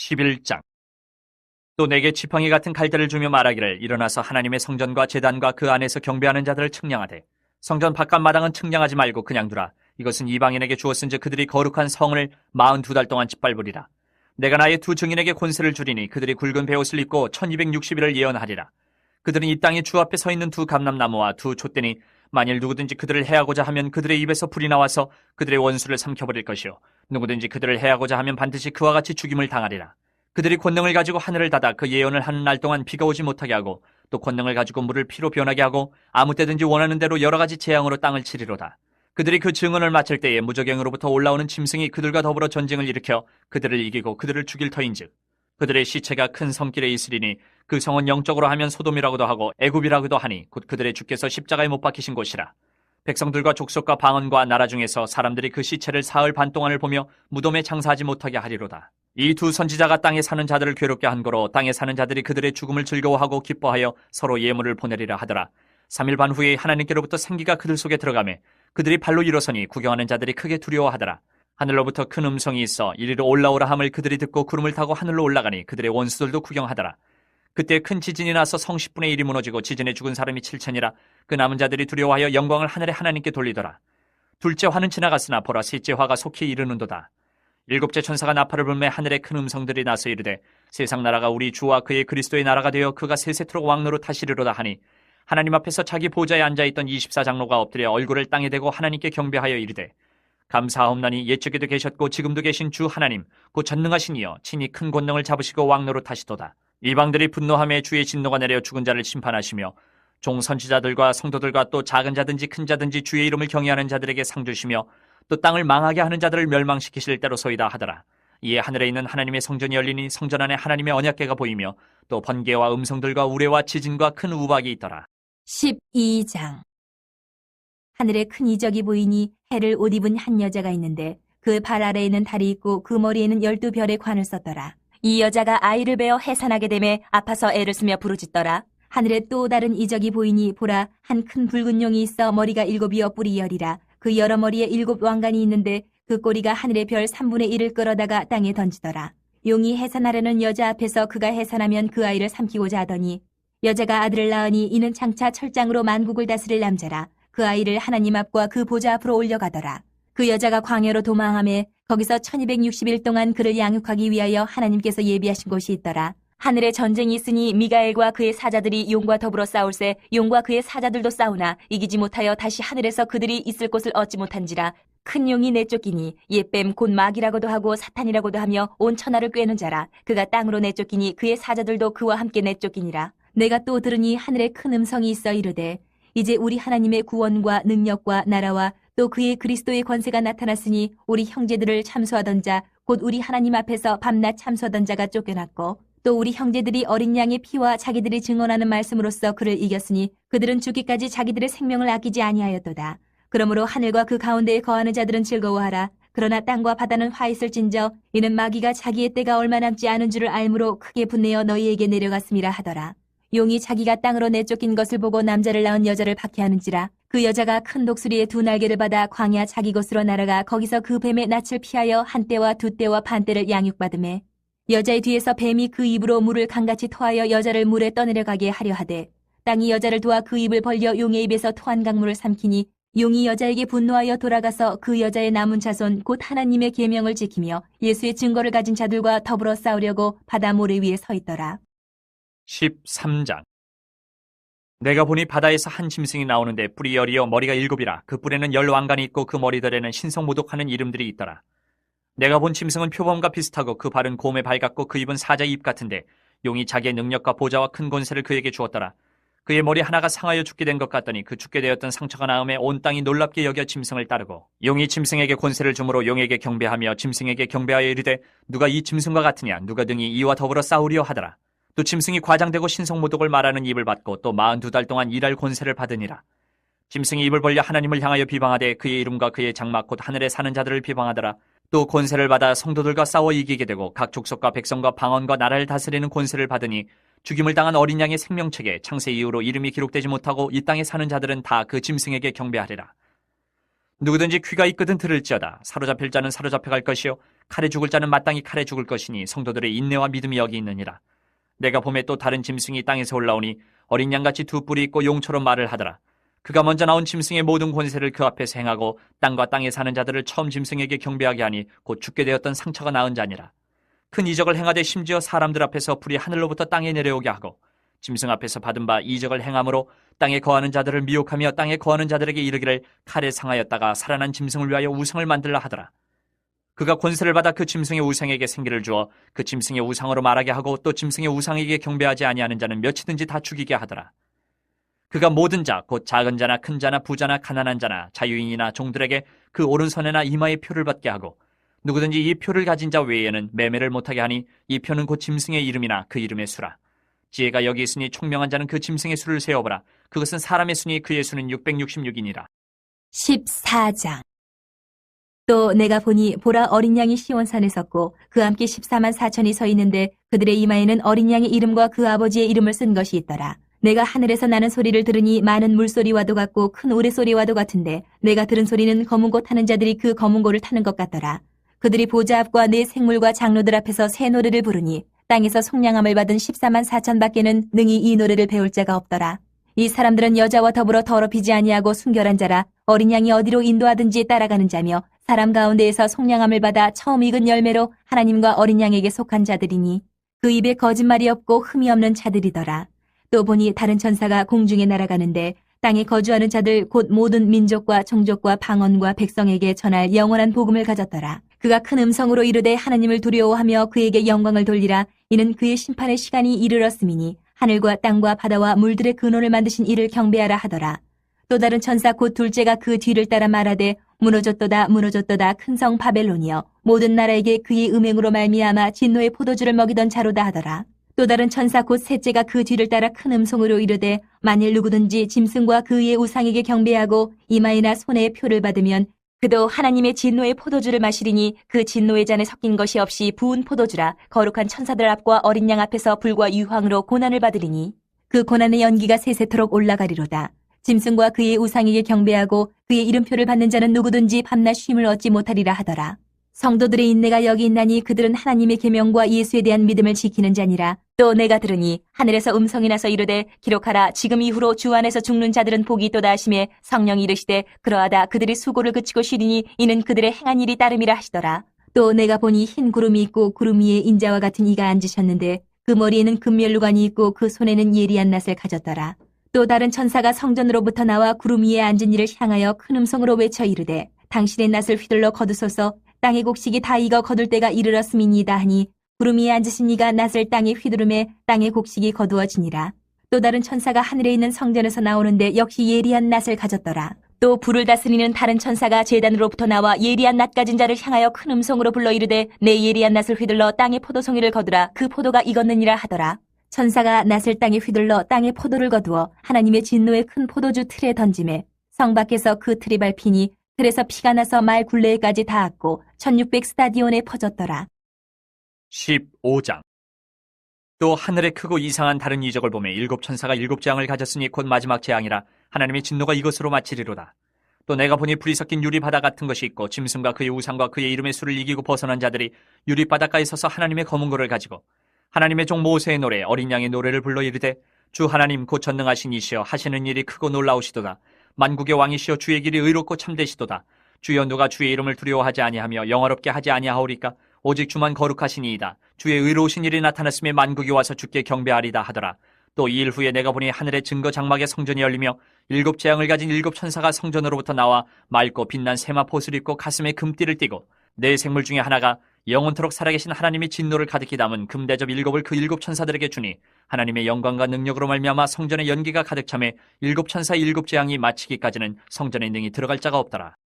11장. 또 내게 지팡이 같은 갈대를 주며 말하기를 일어나서 하나님의 성전과 제단과 그 안에서 경배하는 자들을 측량하되 성전 바깥 마당은 측량하지 말고 그냥 두라. 이것은 이방인에게 주었은즉 그들이 거룩한 성을 42달 동안 짓밟으리라. 내가 나의 두 증인에게 권세를 주리니 그들이 굵은 베옷을 입고 1260일을 예언하리라. 그들은 이 땅에 주 앞에 서 있는 두 감람나무와 두 촛대니 만일 누구든지 그들을 해하고자 하면 그들의 입에서 불이 나와서 그들의 원수를 삼켜버릴 것이요 누구든지 그들을 해하고자 하면 반드시 그와 같이 죽임을 당하리라. 그들이 권능을 가지고 하늘을 닫아 그 예언을 하는 날 동안 비가 오지 못하게 하고 또 권능을 가지고 물을 피로 변하게 하고 아무 때든지 원하는 대로 여러 가지 재앙으로 땅을 치리로다. 그들이 그 증언을 마칠 때에 무저갱으로부터 올라오는 짐승이 그들과 더불어 전쟁을 일으켜 그들을 이기고 그들을 죽일 터인즉 그들의 시체가 큰 성길에 있으리니 그 성은 영적으로 하면 소돔이라고도 하고 애굽이라고도 하니 곧 그들의 주께서 십자가에 못 박히신 곳이라. 백성들과 족속과 방언과 나라 중에서 사람들이 그 시체를 사흘 반 동안을 보며 무덤에 장사하지 못하게 하리로다. 이 두 선지자가 땅에 사는 자들을 괴롭게 한 거로 땅에 사는 자들이 그들의 죽음을 즐거워하고 기뻐하여 서로 예물을 보내리라 하더라. 3일 반 후에 하나님께로부터 생기가 그들 속에 들어가매 그들이 발로 일어서니 구경하는 자들이 크게 두려워하더라. 하늘로부터 큰 음성이 있어 이리로 올라오라 함을 그들이 듣고 구름을 타고 하늘로 올라가니 그들의 원수들도 구경하더라. 그때 큰 지진이 나서 성 10분의 1이 무너지고 지진에 죽은 사람이 7천이라. 그 남은 자들이 두려워하여 영광을 하늘의 하나님께 돌리더라. 둘째 화는 지나갔으나 보라 셋째 화가 속히 이르는도다. 일곱째 천사가 나팔을 불매 하늘에 큰 음성들이 나서 이르되 세상 나라가 우리 주와 그의 그리스도의 나라가 되어 그가 세세토록 왕노로 타시리로다 하니 하나님 앞에서 자기 보좌에 앉아있던 24장로가 엎드려 얼굴을 땅에 대고 하나님께 경배하여 이르되 감사하옵나니 옛적에도 계셨고 지금도 계신 주 하나님 곧 전능하신 이여 친히 큰 권능을 잡으시고 왕노로 타시도다. 이방들이 분노함에 주의 진노가 내려 죽은 자를 심판하시며 종 선지자들과 성도들과 또 작은 자든지 큰 자든지 주의 이름을 경외하는 자들에게 상 주시며 또 땅을 망하게 하는 자들을 멸망시키실 때로소이다 하더라. 이에 하늘에 있는 하나님의 성전이 열리니 성전 안에 하나님의 언약궤가 보이며 또 번개와 음성들과 우레와 지진과 큰 우박이 있더라. 12장. 하늘에 큰 이적이 보이니 해를 옷 입은 한 여자가 있는데 그 발 아래에는 달이 있고 그 머리에는 12별의 관을 썼더라. 이 여자가 아이를 베어 해산하게 되매 아파서 애를 쓰며 부르짖더라. 하늘에 또 다른 이적이 보이니 보라 한 큰 붉은 용이 있어 머리가 7이여 뿔이 10이라. 그 여러 머리에 7 왕관이 있는데 그 꼬리가 하늘의 별 3분의 1을 끌어다가 땅에 던지더라. 용이 해산하려는 여자 앞에서 그가 해산하면 그 아이를 삼키고자 하더니 여자가 아들을 낳으니 이는 장차 철장으로 만국을 다스릴 남자라. 그 아이를 하나님 앞과 그 보좌 앞으로 올려가더라. 그 여자가 광야로 도망하매 거기서 1260일 동안 그를 양육하기 위하여 하나님께서 예비하신 곳이 있더라. 하늘에 전쟁이 있으니 미가엘과 그의 사자들이 용과 더불어 싸울세 용과 그의 사자들도 싸우나 이기지 못하여 다시 하늘에서 그들이 있을 곳을 얻지 못한지라. 큰 용이 내쫓기니 옛뱀 곧 마귀라고도 하고 사탄이라고도 하며 온 천하를 꿰는 자라. 그가 땅으로 내쫓기니 그의 사자들도 그와 함께 내쫓기니라. 내가 또 들으니 하늘에 큰 음성이 있어 이르되 이제 우리 하나님의 구원과 능력과 나라와 또 그의 그리스도의 권세가 나타났으니 우리 형제들을 참소하던 자 곧 우리 하나님 앞에서 밤낮 참소하던 자가 쫓겨났고 또 우리 형제들이 어린 양의 피와 자기들이 증언하는 말씀으로써 그를 이겼으니 그들은 죽기까지 자기들의 생명을 아끼지 아니하였도다. 그러므로 하늘과 그 가운데에 거하는 자들은 즐거워하라. 그러나 땅과 바다는 화 있을진저 이는 마귀가 자기의 때가 얼마 남지 않은 줄을 알므로 크게 분내어 너희에게 내려갔음이라 하더라. 용이 자기가 땅으로 내쫓긴 것을 보고 남자를 낳은 여자를 박해하는지라. 그 여자가 큰 독수리의 2 날개를 받아 광야 자기 곳으로 날아가 거기서 그 뱀의 낯을 피하여 1 때와 2 때와 반 때를 양육받으매 여자의 뒤에서 뱀이 그 입으로 물을 강같이 토하여 여자를 물에 떠내려가게 하려 하되 땅이 여자를 도와 그 입을 벌려 용의 입에서 토한 강물을 삼키니 용이 여자에게 분노하여 돌아가서 그 여자의 남은 자손 곧 하나님의 계명을 지키며 예수의 증거를 가진 자들과 더불어 싸우려고 바다 모래 위에 서 있더라. 13장. 내가 보니 바다에서 한 짐승이 나오는데 뿔이 10이요 머리가 7이라. 그 뿔에는 10 왕관이 있고 그 머리들에는 신성모독하는 이름들이 있더라. 내가 본 짐승은 표범과 비슷하고 그 발은 곰의 발 같고 그 입은 사자의 입 같은데 용이 자기의 능력과 보좌와 큰 권세를 그에게 주었더라. 그의 머리 하나가 상하여 죽게 된 것 같더니 그 죽게 되었던 상처가 나음에 온 땅이 놀랍게 여겨 짐승을 따르고 용이 짐승에게 권세를 주므로 용에게 경배하며 짐승에게 경배하여 이르되 누가 이 짐승과 같으냐 누가 등이 이와 더불어 싸우리요 하더라. 또 짐승이 과장되고 신성모독을 말하는 입을 받고 또 42달 동안 일할 권세를 받으니라. 짐승이 입을 벌려 하나님을 향하여 비방하되 그의 이름과 그의 장막 곧 하늘에 사는 자들을 비방하더라. 또 권세를 받아 성도들과 싸워 이기게 되고 각 족속과 백성과 방언과 나라를 다스리는 권세를 받으니 죽임을 당한 어린 양의 생명책에 창세 이후로 이름이 기록되지 못하고 이 땅에 사는 자들은 다 그 짐승에게 경배하리라. 누구든지 귀가 있거든 들을지어다. 사로잡힐 자는 사로잡혀갈 것이요 칼에 죽을 자는 마땅히 칼에 죽을 것이니 성도들의 인내와 믿음이 여기 있느니라. 내가 봄에 또 다른 짐승이 땅에서 올라오니 어린 양같이 두 뿔이 있고 용처럼 말을 하더라. 그가 먼저 나온 짐승의 모든 권세를 그 앞에서 행하고 땅과 땅에 사는 자들을 처음 짐승에게 경배하게 하니 곧 죽게 되었던 상처가 나은 자니라. 큰 이적을 행하되 심지어 사람들 앞에서 불이 하늘로부터 땅에 내려오게 하고 짐승 앞에서 받은 바 이적을 행함으로 땅에 거하는 자들을 미혹하며 땅에 거하는 자들에게 이르기를 칼에 상하였다가 살아난 짐승을 위하여 우상을 만들라 하더라. 그가 권세를 받아 그 짐승의 우상에게 생기를 주어 그 짐승의 우상으로 말하게 하고 또 짐승의 우상에게 경배하지 아니하는 자는 몇이든지 다 죽이게 하더라. 그가 모든 자, 곧 작은 자나 큰 자나 부자나 가난한 자나 자유인이나 종들에게 그 오른손에나 이마에 표를 받게 하고 누구든지 이 표를 가진 자 외에는 매매를 못하게 하니 이 표는 곧 짐승의 이름이나 그 이름의 수라. 지혜가 여기 있으니 총명한 자는 그 짐승의 수를 세어보라. 그것은 사람의 수니 그의 수는 666이니라. 14장. 또 내가 보니 보라 어린 양이 시온산에 섰고 그 함께 14만 4천이 서 있는데 그들의 이마에는 어린 양의 이름과 그 아버지의 이름을 쓴 것이 있더라. 내가 하늘에서 나는 소리를 들으니 많은 물소리와도 같고 큰 우레소리와도 같은데 내가 들은 소리는 검은 고 타는 자들이 그 검은 고를 타는 것 같더라. 그들이 보좌 앞과 네 생물과 장로들 앞에서 새 노래를 부르니 땅에서 속량함을 받은 14만 4천 밖에는 능히 이 노래를 배울 자가 없더라. 이 사람들은 여자와 더불어 더럽히지 아니하고 순결한 자라 어린 양이 어디로 인도하든지 따라가는 자며 사람 가운데에서 속량함을 받아 처음 익은 열매로 하나님과 어린 양에게 속한 자들이니 그 입에 거짓말이 없고 흠이 없는 자들이더라. 또 보니 다른 천사가 공중에 날아가는데 땅에 거주하는 자들 곧 모든 민족과 종족과 방언과 백성에게 전할 영원한 복음을 가졌더라. 그가 큰 음성으로 이르되 하나님을 두려워하며 그에게 영광을 돌리라. 이는 그의 심판의 시간이 이르렀음이니 하늘과 땅과 바다와 물들의 근원을 만드신 이를 경배하라 하더라. 또 다른 천사 곧 둘째가 그 뒤를 따라 말하되 무너졌도다 무너졌도다 큰 성 바벨론이여 모든 나라에게 그의 음행으로 말미암아 진노의 포도주를 먹이던 자로다 하더라. 또 다른 천사 곧 셋째가 그 뒤를 따라 큰 음성으로 이르되 만일 누구든지 짐승과 그의 우상에게 경배하고 이마에나 손에 표를 받으면 그도 하나님의 진노의 포도주를 마시리니 그 진노의 잔에 섞인 것이 없이 부은 포도주라. 거룩한 천사들 앞과 어린 양 앞에서 불과 유황으로 고난을 받으리니 그 고난의 연기가 세세토록 올라가리로다. 짐승과 그의 우상에게 경배하고 그의 이름표를 받는 자는 누구든지 밤낮 쉼을 얻지 못하리라 하더라. 성도들의 인내가 여기 있나니 그들은 하나님의 계명과 예수에 대한 믿음을 지키는 자니라. 또 내가 들으니 하늘에서 음성이 나서 이르되 기록하라. 지금 이후로 주 안에서 죽는 자들은 복이 있도다 하시매 성령이 이르시되 그러하다 그들이 수고를 그치고 쉬리니 이는 그들의 행한 일이 따름이라 하시더라. 또 내가 보니 흰 구름이 있고 구름 위에 인자와 같은 이가 앉으셨는데 그 머리에는 금면류관이 있고 그 손에는 예리한 낫을 가졌더라. 또 다른 천사가 성전으로부터 나와 구름 위에 앉은 이를 향하여 큰 음성으로 외쳐 이르되 당신의 낫을 휘둘러 거두소서. 땅의 곡식이 다 익어 거둘 때가 이르렀음이니이다 하니 구름 위에 앉으신 이가 낫을 땅에 휘두르매 땅의 곡식이 거두어지니라. 또 다른 천사가 하늘에 있는 성전에서 나오는데 역시 예리한 낫을 가졌더라. 또 불을 다스리는 다른 천사가 제단으로부터 나와 예리한 낫 가진 자를 향하여 큰 음성으로 불러 이르되 내 예리한 낫을 휘둘러 땅의 포도송이를 거두라. 그 포도가 익었느니라 하더라. 천사가 낫을 땅에 휘둘러 땅의 포도를 거두어 하나님의 진노의 큰 포도주 틀에 던지매 성 밖에서 그 틀이 밟히니 틀에서 피가 나서 말 굴레에까지 닿았고 1600 스타디온에 퍼졌더라. 15장. 또 하늘에 크고 이상한 다른 이적을 보매 일곱 천사가 일곱 재앙을 가졌으니 곧 마지막 재앙이라 하나님의 진노가 이것으로 마치리로다. 또 내가 보니 불이 섞인 유리바다 같은 것이 있고 짐승과 그의 우상과 그의 이름의 수를 이기고 벗어난 자들이 유리바닷가에 서서 하나님의 검은 고를 가지고 하나님의 종 모세의 노래 어린 양의 노래를 불러 이르되 주 하나님 곧 전능하신 이시여 하시는 일이 크고 놀라우시도다. 만국의 왕이시여 주의 길이 의롭고 참되시도다. 주여 누가 주의 이름을 두려워하지 아니하며 영화롭게 하지 아니하오리까. 오직 주만 거룩하시니이다. 주의 의로우신 일이 나타났음에 만국이 와서 주께 경배하리다 하더라. 또 이 일 후에 내가 보니 하늘의 증거 장막의 성전이 열리며 일곱 재앙을 가진 일곱 천사가 성전으로부터 나와 맑고 빛난 세마포 옷을 입고 가슴에 금띠를 띠고 네 생물 중에 하나가 영원토록 살아계신 하나님의 진노를 가득히 담은 금대접 일곱을 그 일곱 천사들에게 주니 하나님의 영광과 능력으로 말미암아 성전의 연기가 가득 차매 일곱 천사의 일곱 재앙이 마치기까지는 성전에 능히 들어갈 자가 없더라.